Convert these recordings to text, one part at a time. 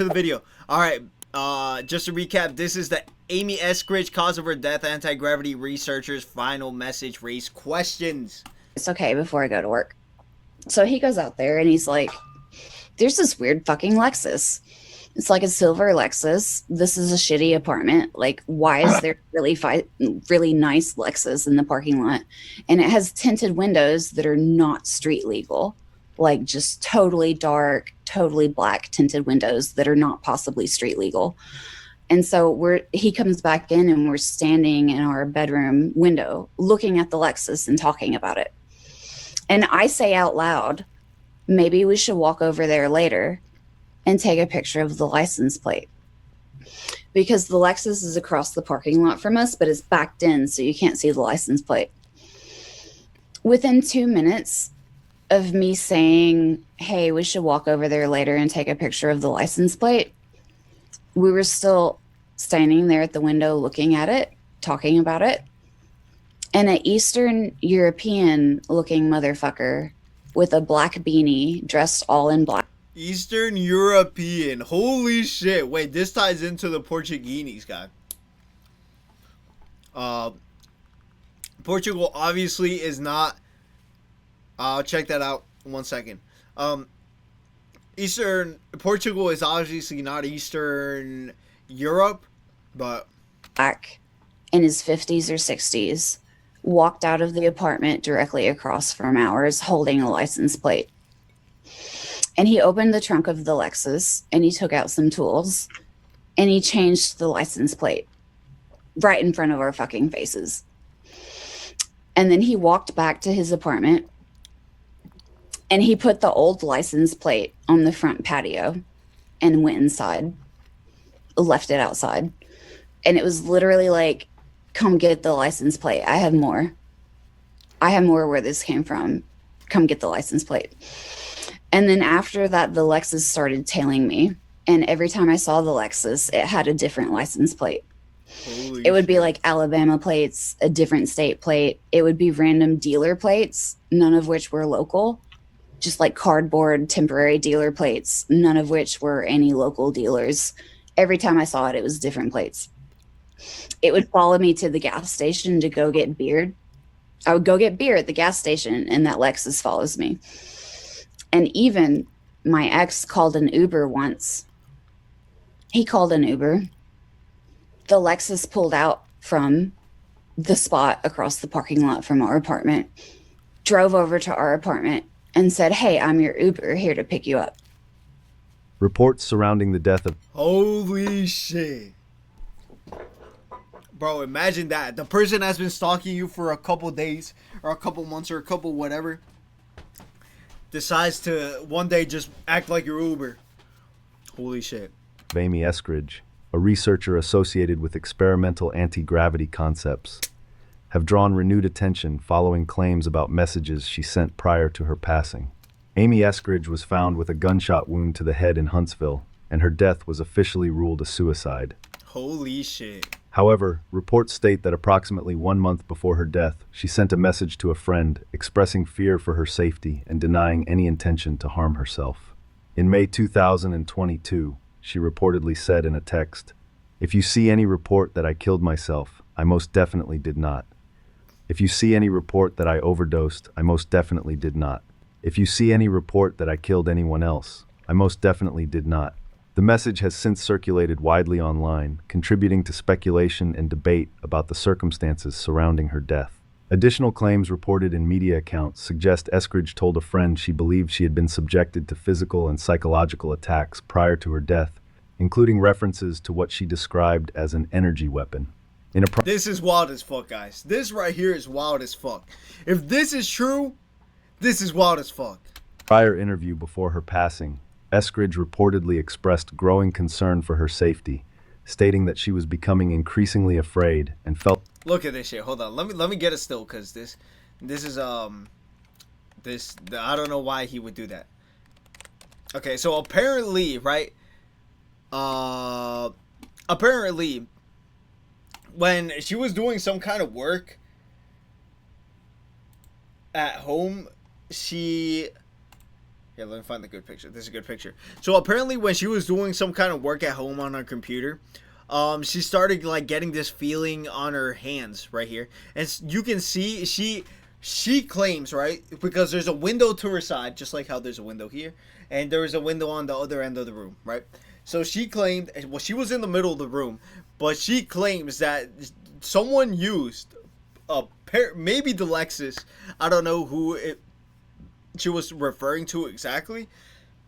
To the video. All right. Just to recap, this is the Amy Eskridge cause of her death. Anti-gravity researchers' final message. Race questions. It's okay before I go to work. So he goes out there and he's like, there's this weird fucking Lexus. It's like a silver Lexus. This is a shitty apartment. Like, why is there really nice Lexus in the parking lot? And it has tinted windows that are not street legal. Like, just totally dark, totally black tinted windows that are not possibly street legal. And so he comes back in and we're standing in our bedroom window looking at the Lexus and talking about it. And I say out loud, maybe we should walk over there later and take a picture of the license plate, because the Lexus is across the parking lot from us, but it's backed in, so you can't see the license plate. Within 2 minutes of me saying, hey, we should walk over there later and take a picture of the license plate, we were still standing there at the window looking at it, talking about it. And an Eastern European looking motherfucker with a black beanie, dressed all in black. Eastern European. Holy shit. Wait, this ties into the Portuguese guy. Portugal obviously is not. I'll check that out 1 second. Portugal is obviously not Eastern Europe, but Black in his 50s or 60s walked out of the apartment directly across from ours holding a license plate. And he opened the trunk of the Lexus and he took out some tools and he changed the license plate right in front of our fucking faces. And then he walked back to his apartment and he put the old license plate on the front patio and went inside, left it outside. And it was literally like, come get the license plate. I have more. I have more where this came from. Come get the license plate. And then after that, the Lexus started tailing me. And every time I saw the Lexus, it had a different license plate. It would be like Alabama plates, a different state plate. It would be random dealer plates, none of which were local. Just like cardboard temporary dealer plates, none of which were any local dealers. Every time I saw it, it was different plates. It would follow me to the gas station to go get beer. I would go get beer at the gas station, and that Lexus follows me. And even my ex called an Uber once. He called an Uber. The Lexus pulled out from the spot across the parking lot from our apartment, drove over to our apartment, and said, hey, I'm your Uber here to pick you up. Reports surrounding the death of... Holy shit. Bro, imagine that. The person has been stalking you for a couple days or a couple months or a couple whatever decides to one day just act like your Uber. Holy shit. Amy Eskridge, a researcher associated with experimental anti-gravity concepts, have drawn renewed attention following claims about messages she sent prior to her passing. Amy Eskridge was found with a gunshot wound to the head in Huntsville, and her death was officially ruled a suicide. Holy shit. However, reports state that approximately 1 month before her death, she sent a message to a friend expressing fear for her safety and denying any intention to harm herself. In May 2022, she reportedly said in a text, "If you see any report that I killed myself, I most definitely did not. If you see any report that I overdosed, I most definitely did not. If you see any report that I killed anyone else, I most definitely did not." The message has since circulated widely online, contributing to speculation and debate about the circumstances surrounding her death. Additional claims reported in media accounts suggest Eskridge told a friend she believed she had been subjected to physical and psychological attacks prior to her death, including references to what she described as an energy weapon. This is wild as fuck, guys. This right here is wild as fuck. If this is true, this is wild as fuck. Prior interview before her passing, Eskridge reportedly expressed growing concern for her safety, stating that she was becoming increasingly afraid and felt... Look at this shit. Hold on. Let me get it still, cause this is I don't know why he would do that. Okay, so apparently, right? Apparently, when she was doing some kind of work at home, she... Here, let me find the good picture. This is a good picture. So apparently when she was doing some kind of work at home on her computer, she started like getting this feeling on her hands right here. And you can see she claims, right? Because there's a window to her side, just like how there's a window here. And there is a window on the other end of the room, right? So she claimed, well, she was in the middle of the room, but she claims that someone used a pair, maybe the Lexus. I don't know who she was referring to exactly,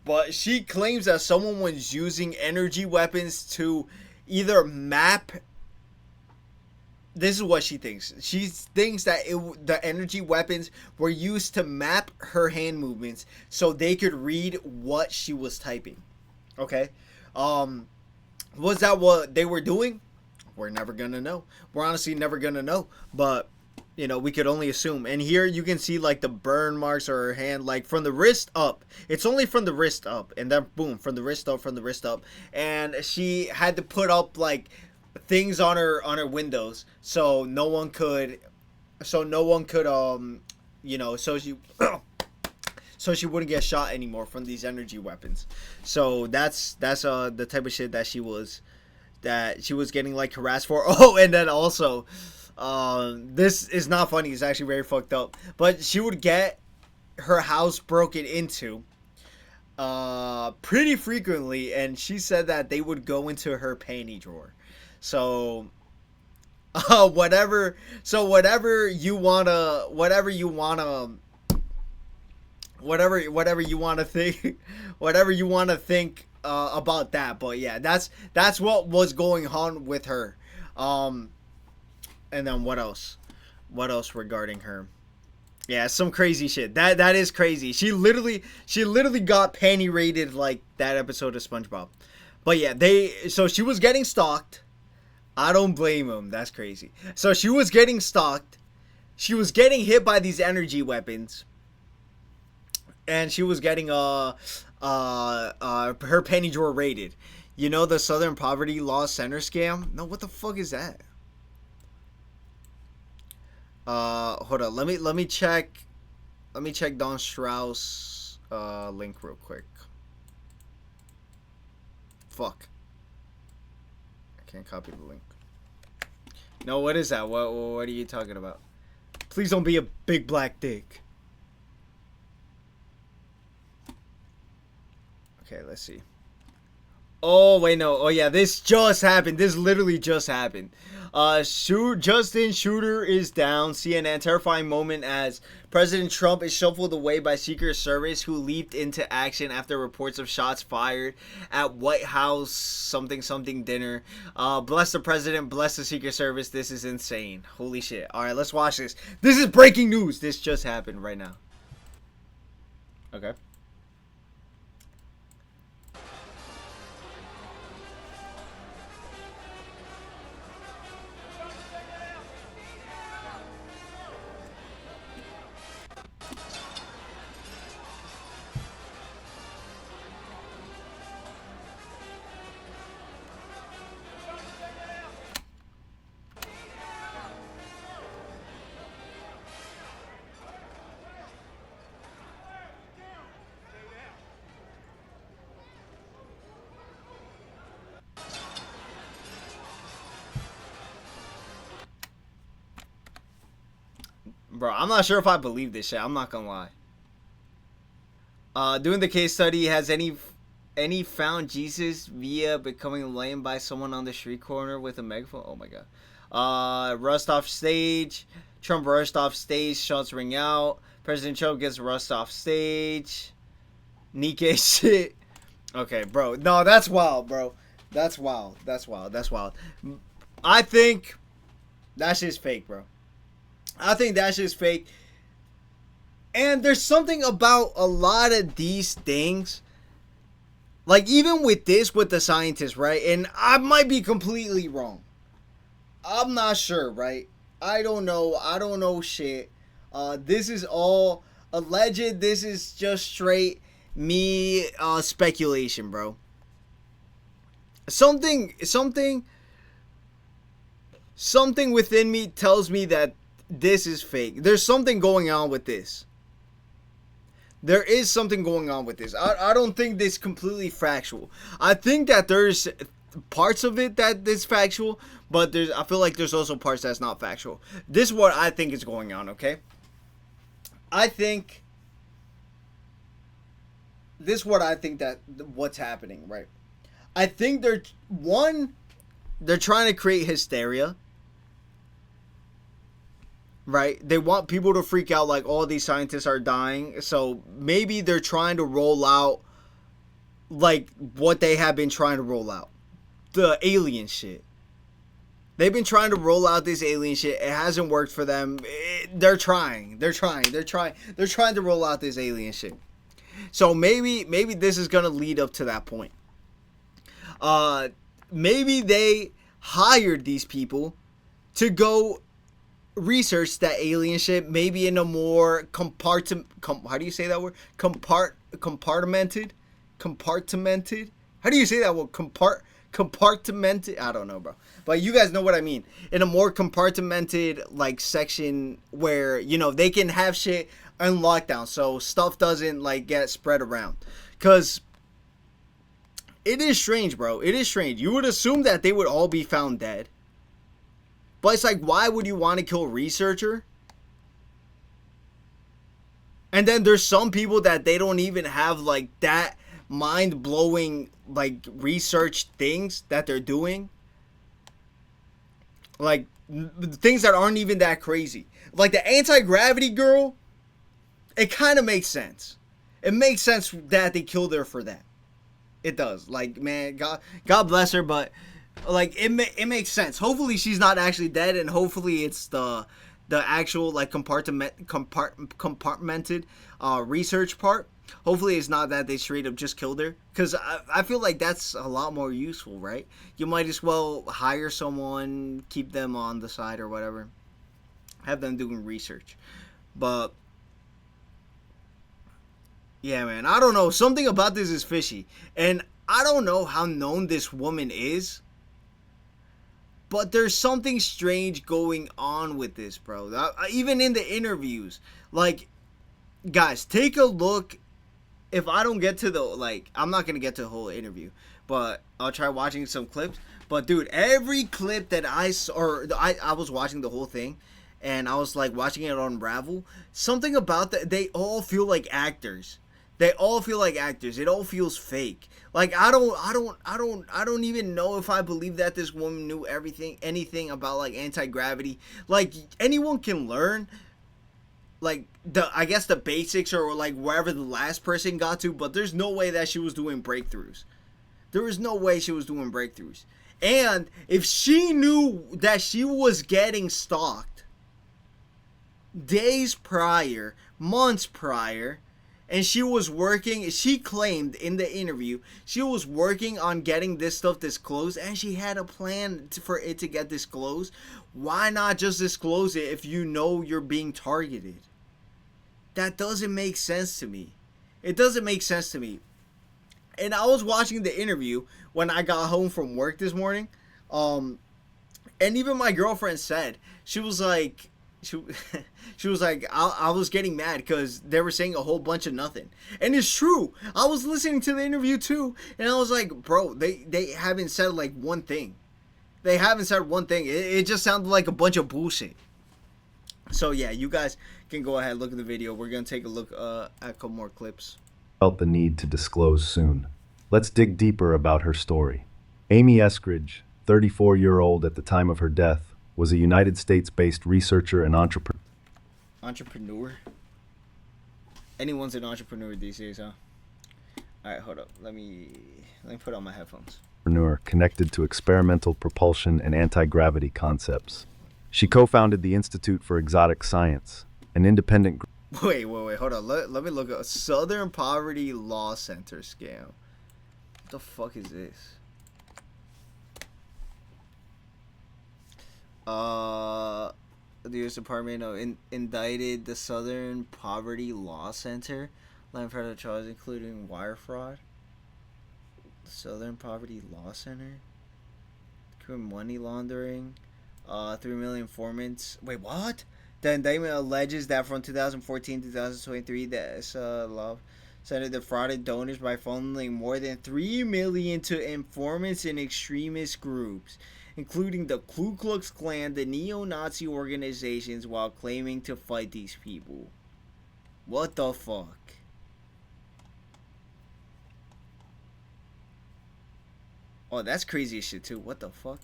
but she claims that someone was using energy weapons to either map. This is what she thinks. She thinks that the energy weapons were used to map her hand movements so they could read what she was typing. Okay? Was that what they were doing? We're never gonna know. We're honestly never gonna know. But you know, we could only assume. And here you can see like the burn marks on her hand, like from the wrist up. It's only from the wrist up, and then boom, from the wrist up. And she had to put up like things on her windows so no one could you know, so she wouldn't get shot anymore from these energy weapons. So that's the type of shit that she was getting like harassed for. Oh, and then also this is not funny, it's actually very fucked up, but she would get her house broken into pretty frequently, and she said that they would go into her panty drawer. So whatever you wanna think about that. But yeah, that's what was going on with her. And then what else regarding her? Yeah, some crazy shit. That is crazy. She literally got panty raided like that episode of SpongeBob. But yeah, so she was getting stalked. I don't blame him. That's crazy. So she was getting stalked. She was getting hit by these energy weapons. And she was getting her panty drawer raided. You know the Southern Poverty Law Center scam? No, what the fuck is that? Hold on. Let me check Don Strauss link real quick. Fuck. I can't copy the link. No, what is that? What are you talking about? Please don't be a big black dick. Okay, let's see. Oh, wait, no. Oh, yeah, this just happened. This literally just happened. Justin Shooter is down. CNN, terrifying moment as President Trump is shuffled away by Secret Service, who leaped into action after reports of shots fired at White House something dinner. Bless the president, bless the Secret Service. This is insane. Holy shit. All right, let's watch this. This is breaking news. This just happened right now. Okay. Bro, I'm not sure if I believe this shit. I'm not gonna lie. Doing the case study, has any found Jesus via becoming lame by someone on the street corner with a megaphone? Oh my god. Rust off stage. Trump rushed off stage. Shots ring out. President Trump gets rust off stage. Nikkei shit. Okay, bro. No, that's wild, bro. That's wild. I think that shit's fake, bro. I think that shit's fake. And there's something about a lot of these things. Like, even with this, with the scientists, right? And I might be completely wrong. I'm not sure, right? I don't know shit. This is all alleged. This is just straight me speculation, bro. Something within me tells me that this is fake. There's something going on with this. There is something going on with this. I don't think this completely factual. I think that there's parts of it that is factual, but I feel like there's also parts that's not factual. This is what I think is going on, okay? I think this is what I think that what's happening, right? I think they're trying to create hysteria. Right? They want people to freak out like all these scientists are dying. So maybe they're trying to roll out like what they have been trying to roll out. The alien shit. They've been trying to roll out this alien shit. It hasn't worked for them. They're trying to roll out this alien shit. So maybe this is going to lead up to that point. Maybe they hired these people to go research that alien shit, maybe in a more how do you say that word? Compartmented. How do you say that word? Compartmented. I don't know, bro. But you guys know what I mean. In a more compartmented like section where, you know, they can have shit on lockdown so stuff doesn't like get spread around. Cause it is strange, bro. It is strange. You would assume that they would all be found dead. But it's like, why would you want to kill a researcher? And then there's some people that they don't even have like that mind-blowing like research things that they're doing. Like things that aren't even that crazy. Like the anti-gravity girl, it kind of makes sense. It makes sense that they killed her for that. It does. Like, man, God bless her, but like it makes sense. Hopefully she's not actually dead, and hopefully it's the actual like compartmented research part. Hopefully it's not that they straight up just killed her, because I feel like that's a lot more useful, right? You might as well hire someone, keep them on the side or whatever, have them doing research. But yeah, man, I don't know, something about this is fishy, and I don't know how known this woman is. But there's something strange going on with this, bro. Even in the interviews. Like, guys, take a look. If I don't get to the, like, I'm not going to get to the whole interview. But I'll try watching some clips. But, dude, every clip that I saw, or I was watching the whole thing. And I was, like, watching it unravel. Something about that, they all feel like actors. They all feel like actors. It all feels fake. Like, I don't even know if I believe that this woman knew anything about like anti-gravity. Like, anyone can learn like I guess the basics or like wherever the last person got to, but there's no way that she was doing breakthroughs. There was no way she was doing breakthroughs. And if she knew that she was getting stalked days prior, months prior, and she was working, she claimed in the interview, she was working on getting this stuff disclosed, and she had a plan for it to get disclosed. Why not just disclose it if you know you're being targeted? That doesn't make sense to me. It doesn't make sense to me. And I was watching the interview when I got home from work this morning. And even my girlfriend said, she was like, she was like, I was getting mad because they were saying a whole bunch of nothing. And it's true. I was listening to the interview too, and I was like, bro, they haven't said like one thing. They haven't said one thing. It just sounded like a bunch of bullshit. So yeah, you guys can go ahead, look at the video. We're going to take a look at a couple more clips. Felt the need to disclose soon. Let's dig deeper about her story. Amy Eskridge, 34-year-old at the time of her death, was a United States-based researcher and entrepreneur. Entrepreneur? Anyone's an entrepreneur these days, huh? Alright, hold up. Let me put on my headphones. Connected to experimental propulsion and anti-gravity concepts. She co-founded the Institute for Exotic Science, an independent group. Wait, hold on. Let me look at Southern Poverty Law Center scam. What the fuck is this? The U.S. Department of indicted the Southern Poverty Law Center, line federal charges including wire fraud. Southern Poverty Law Center, money laundering, 3 million informants. Wait, what? The indictment alleges that from 2014 to 2023, the law Senate defrauded donors by funneling more than $3 million to informants in extremist groups, including the Ku Klux Klan, the neo-Nazi organizations, while claiming to fight these people. What the fuck? Oh, that's crazy as shit too. What the fuck?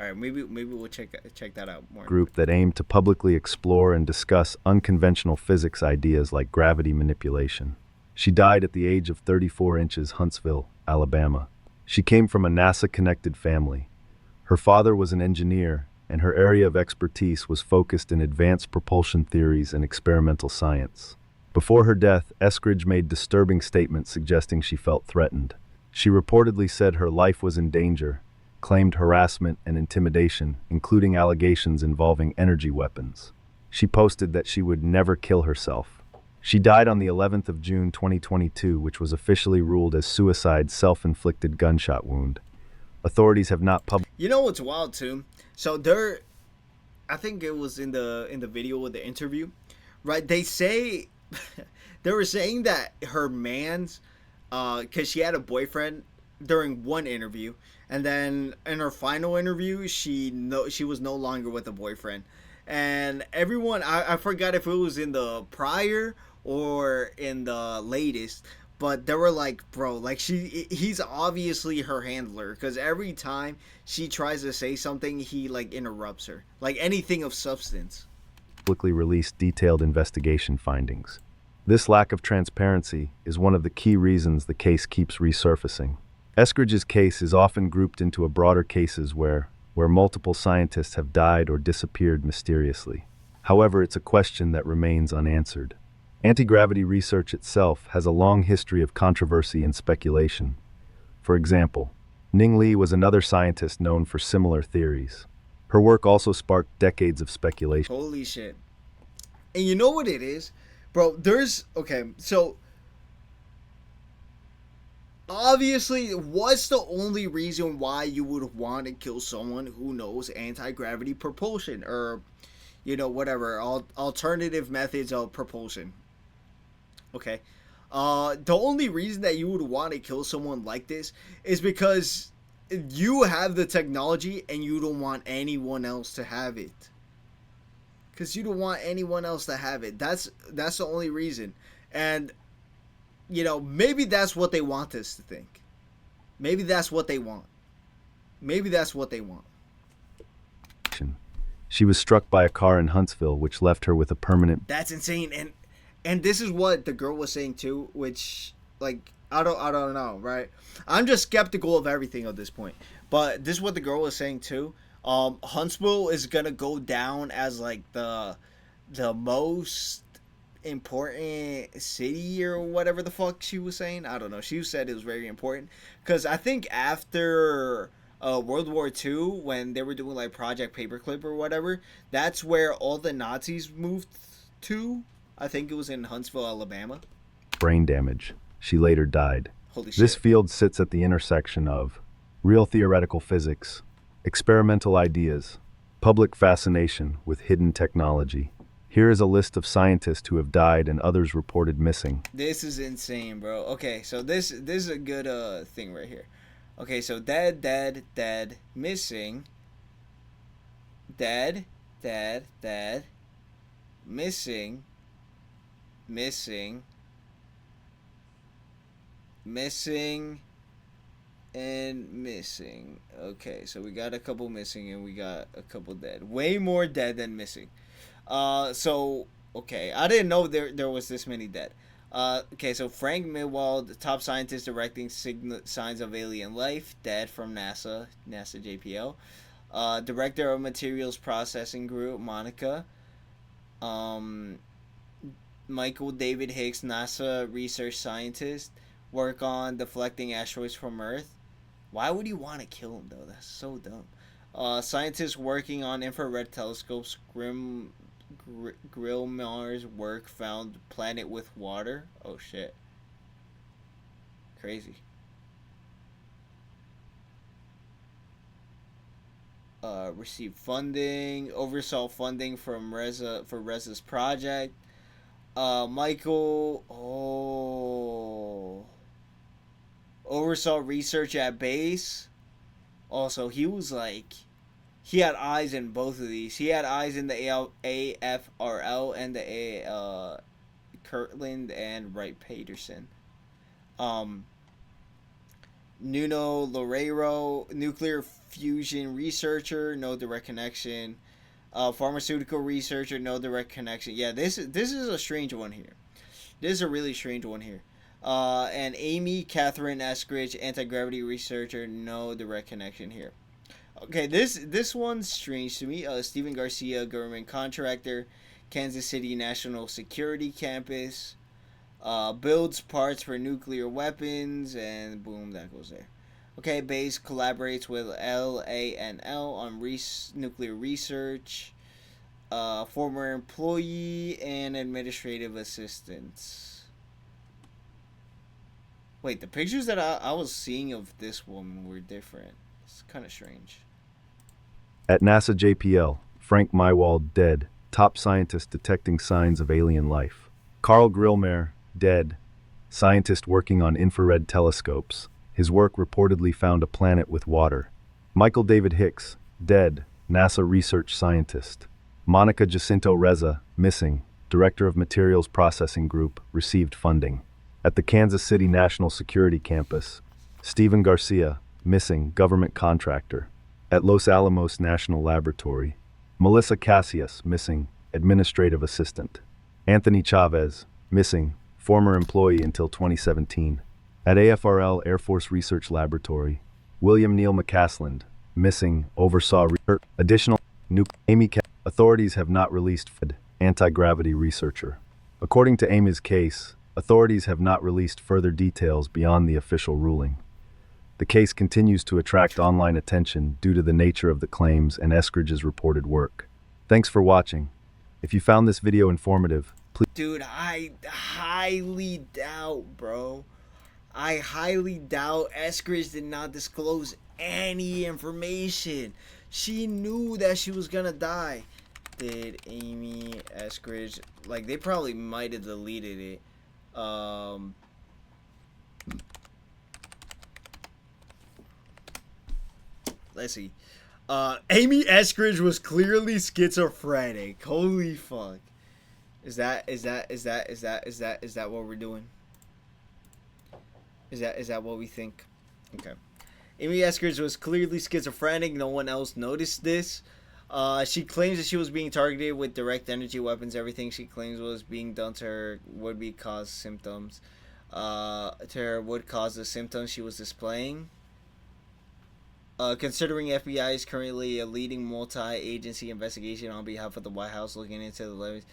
All right, maybe we'll check that out more. Group that aimed to publicly explore and discuss unconventional physics ideas like gravity manipulation. She died at the age of 34 inches, Huntsville, Alabama. She came from a NASA-connected family. Her father was an engineer, and her area of expertise was focused in advanced propulsion theories and experimental science. Before her death, Eskridge made disturbing statements suggesting she felt threatened. She reportedly said her life was in danger, claimed harassment and intimidation, including allegations involving energy weapons. She posted that she would never kill herself. She died on the 11th of June 2022, which was officially ruled as suicide self-inflicted gunshot wound. Authorities have not published. You know what's wild too? So I think it was in the video with the interview, right? They say they were saying that her man's, because she had a boyfriend during one interview, and then in her final interview, she was no longer with a boyfriend, and everyone, I forgot if it was in the prior or in the latest, but they were like, bro, like he's obviously her handler, because every time she tries to say something, he like interrupts her, like anything of substance. Publicly released detailed investigation findings. This lack of transparency is one of the key reasons the case keeps resurfacing. Eskridge's case is often grouped into a broader cases where multiple scientists have died or disappeared mysteriously. However, it's a question that remains unanswered. Antigravity research itself has a long history of controversy and speculation. For example, Ning Li was another scientist known for similar theories. Her work also sparked decades of speculation. Holy shit. And you know what it is? Bro, so obviously, what's the only reason why you would want to kill someone who knows anti-gravity propulsion or, whatever, alternative methods of propulsion? Okay. The only reason that you would want to kill someone like this is because you have the technology and you don't want anyone else to have it. Because you don't want anyone else to have it. That's the only reason. And maybe that's what they want us to think. Maybe that's what they want. She was struck by a car in Huntsville, which left her with a permanent. That's insane. And this is what the girl was saying too, which, like, I don't know, right? I'm just skeptical of everything at this point. But this is what the girl was saying too. Huntsville is gonna go down as like the most important city or whatever the fuck she was saying. I don't know. She said it was very important because I think after World War II, when they were doing like Project Paperclip or whatever, that's where all the Nazis moved to. I think it was in Huntsville, Alabama. Brain damage. She later died. Holy shit. This field sits at the intersection of real theoretical physics, experimental ideas, public fascination with hidden technology. Here is a list of scientists who have died and others reported missing. This is insane, bro. Okay, so this is a good thing right here. Okay, so dead, missing, dead, missing, and missing. Okay, so we got a couple missing and we got a couple dead. Way more dead than missing. So okay, I didn't know there was this many dead. Okay, so Frank Midwald, top scientist directing signs of alien life, dead from NASA JPL. Director of Materials Processing Group, Monica. Michael David Hicks, NASA research scientist, work on deflecting asteroids from Earth. Why would you want to kill him though? That's so dumb. Scientists working on infrared telescopes. Grillmar's work found planet with water. Oh shit. Crazy. Received funding, oversaw funding from Reza for Reza's project. Michael, oversaw research at base. Also, he was like, he had eyes in both of these. He had eyes in the AFRL and the Kirtland and Wright Paterson. Nuno Loureiro, nuclear fusion researcher, no direct connection. Pharmaceutical researcher, no direct connection. Yeah, this is a strange one here. This is a really strange one here. And Amy Catherine Eskridge, anti-gravity researcher, no direct connection here. Okay, this one's strange to me. Stephen Garcia, government contractor, Kansas City National Security Campus, builds parts for nuclear weapons, and boom, that goes there. Okay, base collaborates with LANL on nuclear research. Former employee and administrative assistants. Wait, the pictures that I was seeing of this woman were different. It's kind of strange. At NASA JPL, Frank Mywald, dead. Top scientist detecting signs of alien life. Carl Grillmer, dead. Scientist working on infrared telescopes. His work reportedly found a planet with water. Michael David Hicks, dead. NASA research scientist. Monica Jacinto Reza, missing. Director of Materials Processing Group, received funding. At the Kansas City National Security Campus, Stephen Garcia, missing, government contractor. At Los Alamos National Laboratory, Melissa Cassius, missing, administrative assistant. Anthony Chavez, missing, former employee until 2017. At AFRL Air Force Research Laboratory, William Neal McCasland, missing, oversaw additional Amy. Authorities have not released anti-gravity researcher. According to Amy's case, authorities have not released further details beyond the official ruling. The case continues to attract online attention due to the nature of the claims and Eskridge's reported work. Thanks for watching. If you found this video informative, please... Dude, I highly doubt, bro. I highly doubt Eskridge did not disclose any information. She knew that she was gonna die. Did Amy Eskridge... Like, they probably might have deleted it. Let's see. Amy Eskridge was clearly schizophrenic. Holy fuck. Is that what we're doing? Is that what we think? Okay. Amy Eskridge was clearly schizophrenic. No one else noticed this. She claims that she was being targeted with direct energy weapons. Everything she claims was being done to her would cause symptoms. Would cause the symptoms she was displaying. Considering FBI is currently a leading multi-agency investigation on behalf of the White House looking into the levies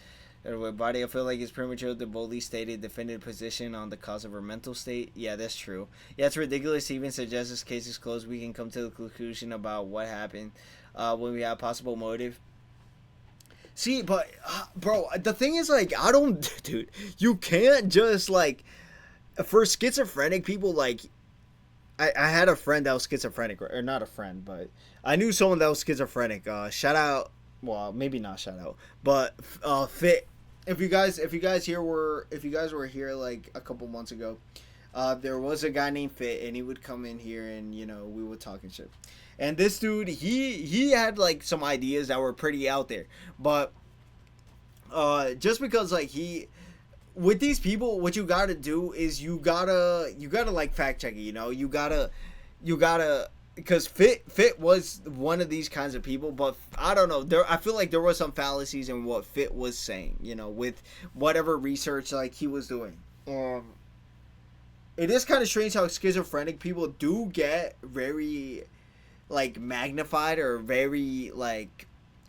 body, I feel like it's premature to boldly state a definitive position on the cause of her mental state. Yeah, that's true. Yeah, it's ridiculous to even suggest this case is closed. We can come to the conclusion about what happened when we have possible motive. See, but, bro, the thing is, like, I don't... Dude, you can't just, like... For schizophrenic people, like... I had a friend that was schizophrenic, or not a friend, but I knew someone that was schizophrenic. Shout out, well, maybe not shout out, but Fit. If you guys were here like a couple months ago, there was a guy named Fit, and he would come in here, and we would talk and shit. And this dude, he had like some ideas that were pretty out there, but just because like with these people, what you gotta do is you gotta like fact check it. You gotta because Fit was one of these kinds of people, but I don't know. I feel like there was some fallacies in what Fit was saying. With whatever research like he was doing. It is kind of strange how schizophrenic people do get very like magnified or very like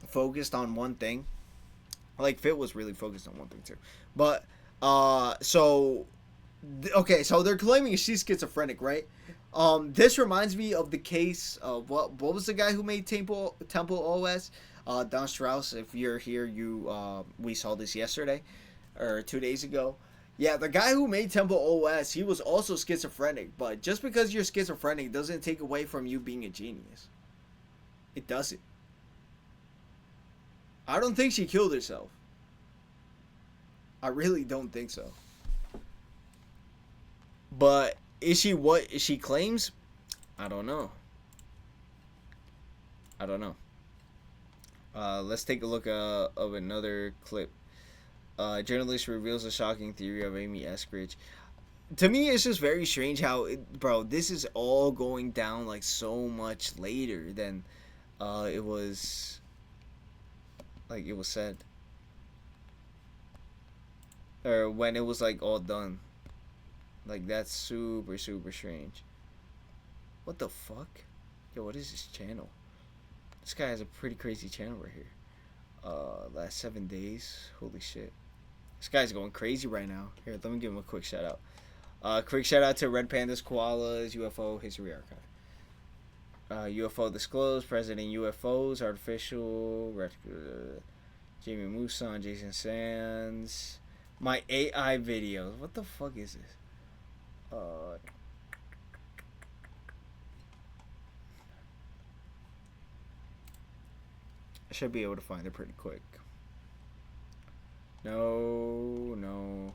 focused on one thing. Like Fit was really focused on one thing too, but. So they're claiming she's schizophrenic, right? This reminds me of the case of what was the guy who made Temple OS? Don Strauss. If you're here, we saw this yesterday or 2 days ago. Yeah, the guy who made Temple OS, he was also schizophrenic. But just because you're schizophrenic doesn't take away from you being a genius. It doesn't. I don't think she killed herself. I really don't think so. But is she what she claims? I don't know. Let's take a look of another clip. Journalist reveals a shocking theory of Amy Eskridge. To me, it's just very strange how, bro, this is all going down like so much later than it was said. Or when it was like all done. Like, that's super, super strange. What the fuck? Yo, what is this channel? This guy has a pretty crazy channel right here. Last 7 days. Holy shit. This guy's going crazy right now. Here, let me give him a quick shout out. Quick shout out to Red Pandas, Koalas, UFO History Archive. UFO Disclosed, President UFOs, Artificial, Jamie Musan, Jason Sands. My AI videos. What the fuck is this? I should be able to find it pretty quick. No.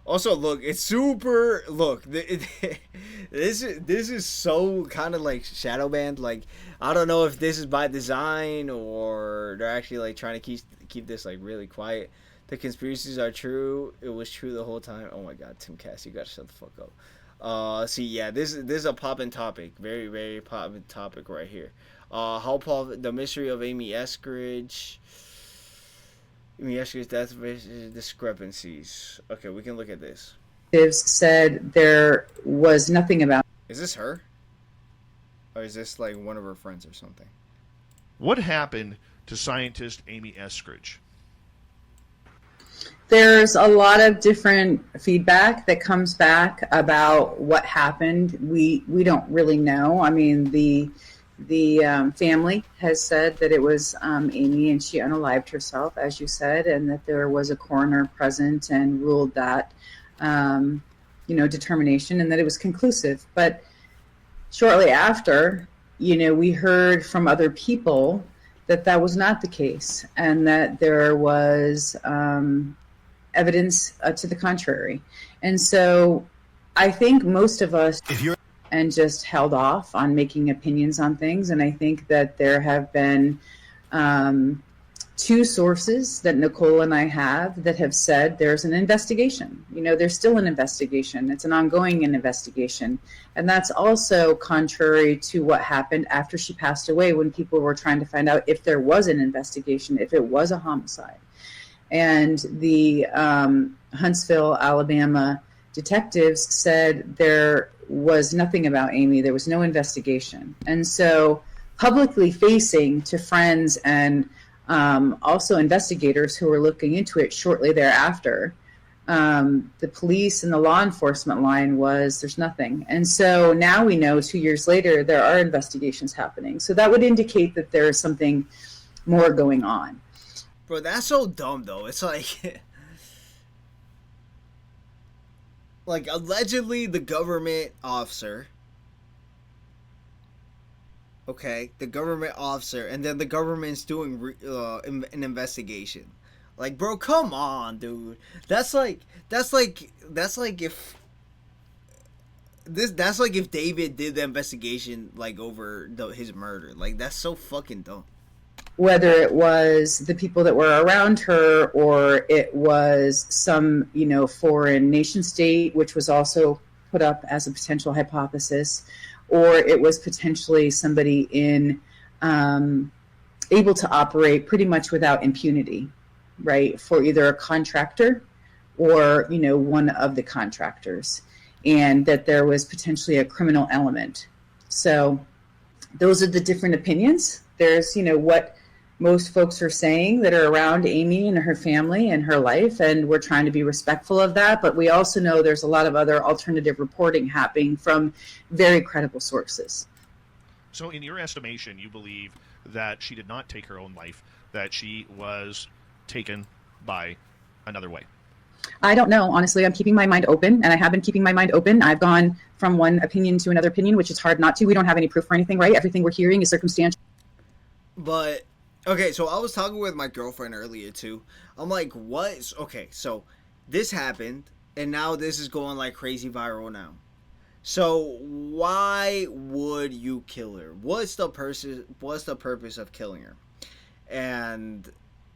Also, look, it's super. Look, this is so kind of like shadow banned. Like, I don't know if this is by design or they're actually like trying to keep this like really quiet. The conspiracies are true. It was true the whole time. Oh my God, Tim Cass, you gotta shut the fuck up. See, yeah, this is a poppin' topic. Very, very poppin' topic right here. The mystery of Amy Eskridge. Amy Eskridge's death discrepancies. Okay, we can look at this. Said there was nothing about. Is this her? Or is this like one of her friends or something? What happened to scientist Amy Eskridge? There's a lot of different feedback that comes back about what happened. We don't really know. I mean, the family has said that it was Amy and she unalived herself, as you said, and that there was a coroner present and ruled that, determination and that it was conclusive. But shortly after, we heard from other people that was not the case and that there was evidence to the contrary. And so I think most of us and just held off on making opinions on things. And I think that there have been two sources that Nicole and I have that have said there's an investigation. There's still an investigation. It's an ongoing investigation. And that's also contrary to what happened after she passed away, when people were trying to find out if there was an investigation, if it was a homicide. And the Huntsville, Alabama detectives said there was nothing about Amy. There was no investigation. And so publicly facing to friends and also investigators who were looking into it shortly thereafter, the police and the law enforcement line was there's nothing. And so now we know 2 years later there are investigations happening. So that would indicate that there is something more going on. Bro, that's so dumb, though. It's like... like, allegedly, the government officer... Okay, the government officer, and then the government's doing an investigation. Like, bro, come on, dude. That's like if... That's like if David did the investigation, like, over his murder. Like, that's so fucking dumb. Whether it was the people that were around her or it was some, foreign nation state, which was also put up as a potential hypothesis, or it was potentially somebody able to operate pretty much without impunity, right, for either a contractor or, one of the contractors, and that there was potentially a criminal element. So those are the different opinions. There's, what most folks are saying that are around Amy and her family and her life, and we're trying to be respectful of that. But we also know there's a lot of other alternative reporting happening from very credible sources. So in your estimation, you believe that she did not take her own life, that she was taken by another way? I don't know. Honestly, I'm keeping my mind open, and I have been keeping my mind open. I've gone from one opinion to another opinion, which is hard not to. We don't have any proof or anything, right? Everything we're hearing is circumstantial. But Okay, so I was talking with my girlfriend earlier too. I'm like, what? Okay, so this happened, and now this is going like crazy viral now. So why would you kill her? What's the purpose of killing her? And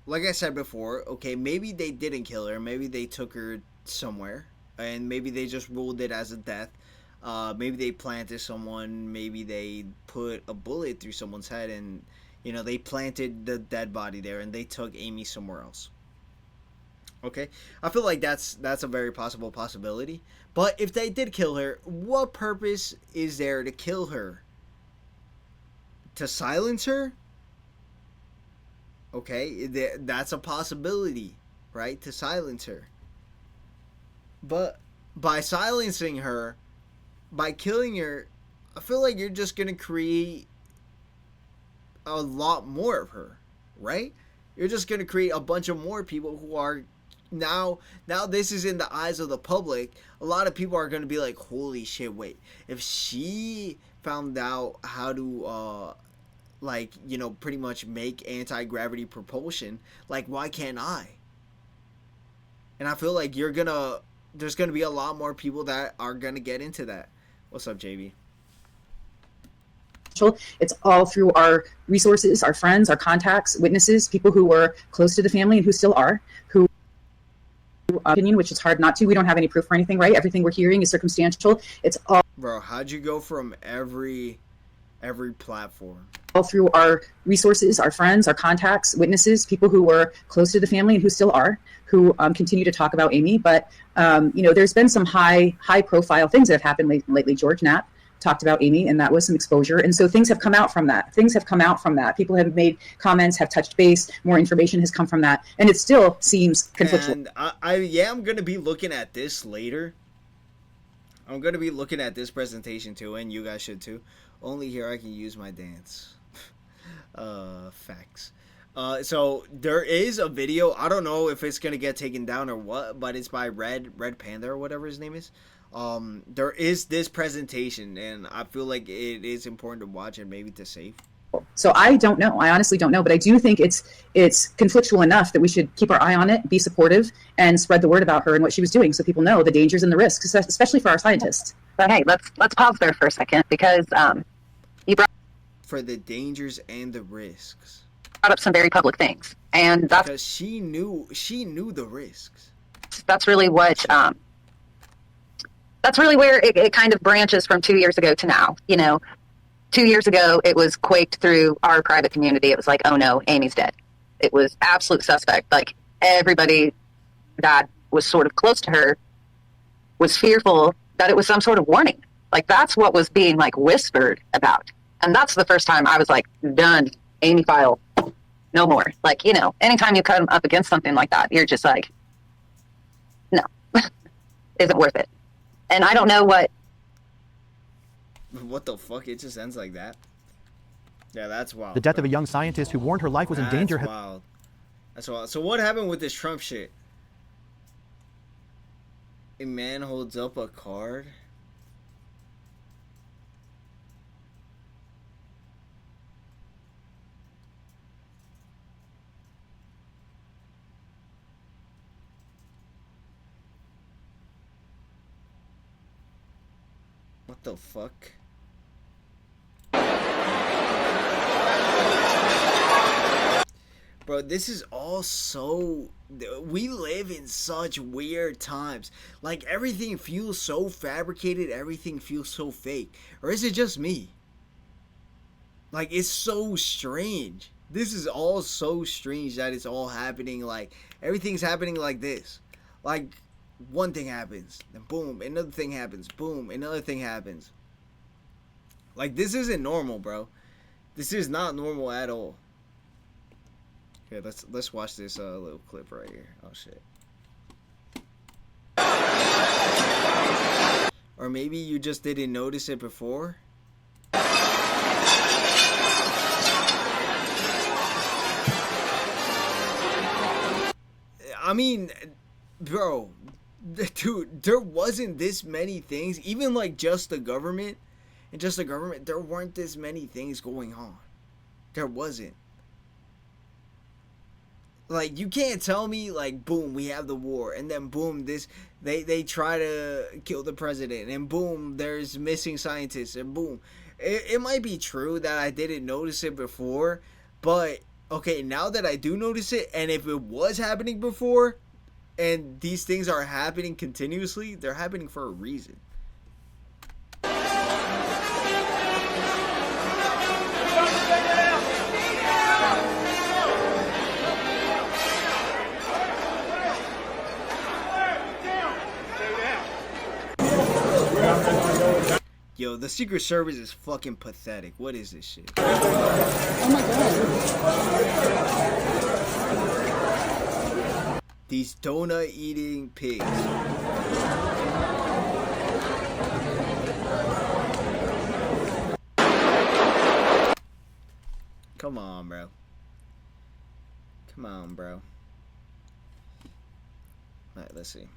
like I said before, okay, maybe they didn't kill her. Maybe they took her somewhere, and maybe they just ruled it as a death. Maybe they planted someone. Maybe they put a bullet through someone's head, and they planted the dead body there, and they took Amy somewhere else. Okay, I feel like that's a very possible possibility. But if they did kill her, what purpose is there to kill her? To silence her? Okay, that's a possibility, right? To silence her. But by silencing her, by killing her, I feel like you're just gonna create a lot more of her, right? You're just gonna create a bunch of more people who are now this is in the eyes of the public. A lot of people are gonna be like, holy shit, wait, if she found out how to pretty much make anti-gravity propulsion, like, why can't I? And I feel like there's gonna be a lot more people that are gonna get into that. What's up, JB? It's all through our resources, our friends, our contacts, witnesses, people who were close to the family and who still are, who opinion, which is hard not to. We don't have any proof or anything, right? Everything we're hearing is circumstantial. It's all, bro, how'd you go from every platform? All through our resources, our friends, our contacts, witnesses, people who were close to the family and who still are, who continue to talk about Amy. But there's been some high profile things that have happened lately. George Knapp talked about Amy, and that was some exposure. And so things have come out from that. People have made comments, have touched base. More information has come from that, and it still seems conflictual. And I'm gonna be looking at this later. I'm gonna be looking at this presentation too, and you guys should too. Only here I can use my dance. Facts. So there is a video. I don't know if it's gonna get taken down or what, but it's by Red Panda or whatever his name is. There is this presentation, and I feel like it is important to watch and maybe to save. So I don't know. I honestly don't know, but I do think it's conflictual enough that we should keep our eye on it, be supportive, and spread the word about her and what she was doing, so people know the dangers and the risks, especially for our scientists. But hey, let's pause there for a second, because you brought For the dangers and the risks. up some very public things, and because she knew the risks. That's really what. That's really where it kind of branches from 2 years ago to now. 2 years ago, it was quaked through our private community. It was like, oh no, Amy's dead. It was absolute suspect. Like, everybody that was sort of close to her was fearful that it was some sort of warning. Like, that's what was being like whispered about. And that's the first time I was like, done, Amy file, no more. Like, anytime you come up against something like that, you're just like, no, isn't worth it. And I don't know what the fuck? It just ends like that? Yeah, that's wild. The death of a young scientist who warned her life was in danger. That's wild. That's wild. So what happened with this Trump shit? A man holds up a card. What the fuck? Bro, this is all so... We live in such weird times. Like, everything feels so fabricated, everything feels so fake. Or is it just me? Like, it's so strange. This is all so strange that it's all happening, like, everything's happening like this. Like, one thing happens, then boom, another thing happens, boom, another thing happens. Like, this isn't normal, bro. This is not normal at all. Okay, let's watch this little clip right here. Oh shit. Or maybe you just didn't notice it before. I mean, bro, dude, there wasn't this many things. Even like just the government, there weren't this many things going on. There wasn't. Like, you can't tell me, like, boom, we have the war, and then boom, they try to kill the president, and boom, there's missing scientists, and boom. It might be true that I didn't notice it before, but okay, now that I do notice it, and if it was happening before, and these things are happening continuously, they're happening for a reason. Yo, the Secret Service is fucking pathetic. What is this shit? Oh my god. These donut eating pigs. Come on, bro. Come on, bro. Alright, let's see.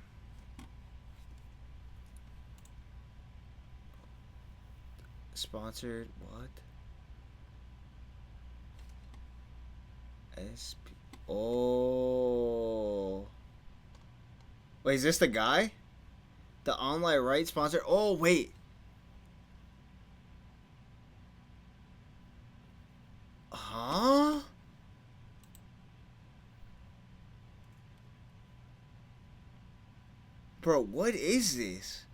Sponsored what? SP. Oh. Wait, is this the guy? The online right sponsor? Oh, wait. Huh? Bro, what is this?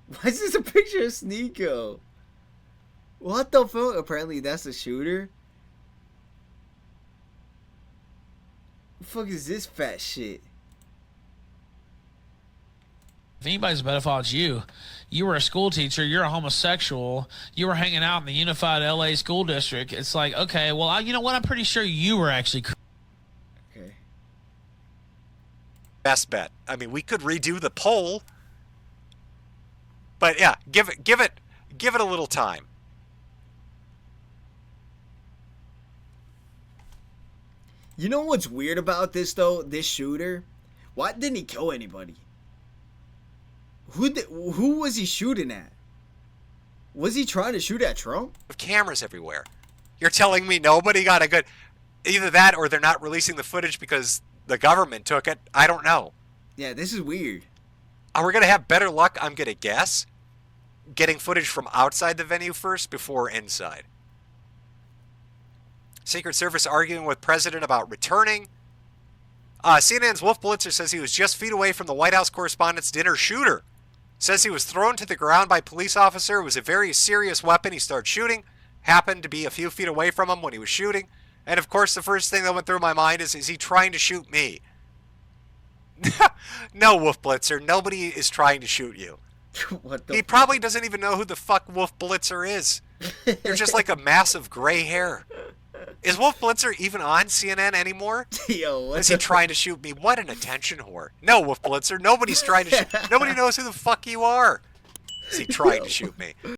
Why is this a picture of Sneeko? What the fuck? Apparently that's the shooter. The fuck is this fat shit? If anybody's a pedophile, it's you. You were a school teacher. You're a homosexual. You were hanging out in the unified LA school district. It's like, okay, well, you know what? I'm pretty sure you were actually. Okay. Best bet. I mean, we could redo the poll, but yeah, give it a little time. You know what's weird about this though? This shooter, why didn't he kill anybody? Who was he shooting at? Was he trying to shoot at Trump? Cameras everywhere. You're telling me nobody got a good... Either that or they're not releasing the footage because the government took it. I don't know. Yeah, this is weird. Are we going to have better luck, I'm going to guess, getting footage from outside the venue first before inside? Secret Service arguing with President about returning. CNN's Wolf Blitzer says he was just feet away from the White House correspondent's dinner shooter. Says he was thrown to the ground by a police officer. It was a very serious weapon. He started shooting. Happened to be a few feet away from him when he was shooting. And of course, the first thing that went through my mind is he trying to shoot me? No, Wolf Blitzer. Nobody is trying to shoot you. What the He probably doesn't even know who the fuck Wolf Blitzer is. You're just like a mass of gray hair. Is Wolf Blitzer even on CNN anymore? Yo, what is he trying to shoot me? What an attention whore. No, Wolf Blitzer. Nobody's trying to shoot. Nobody knows who the fuck you are. Is he trying to shoot me?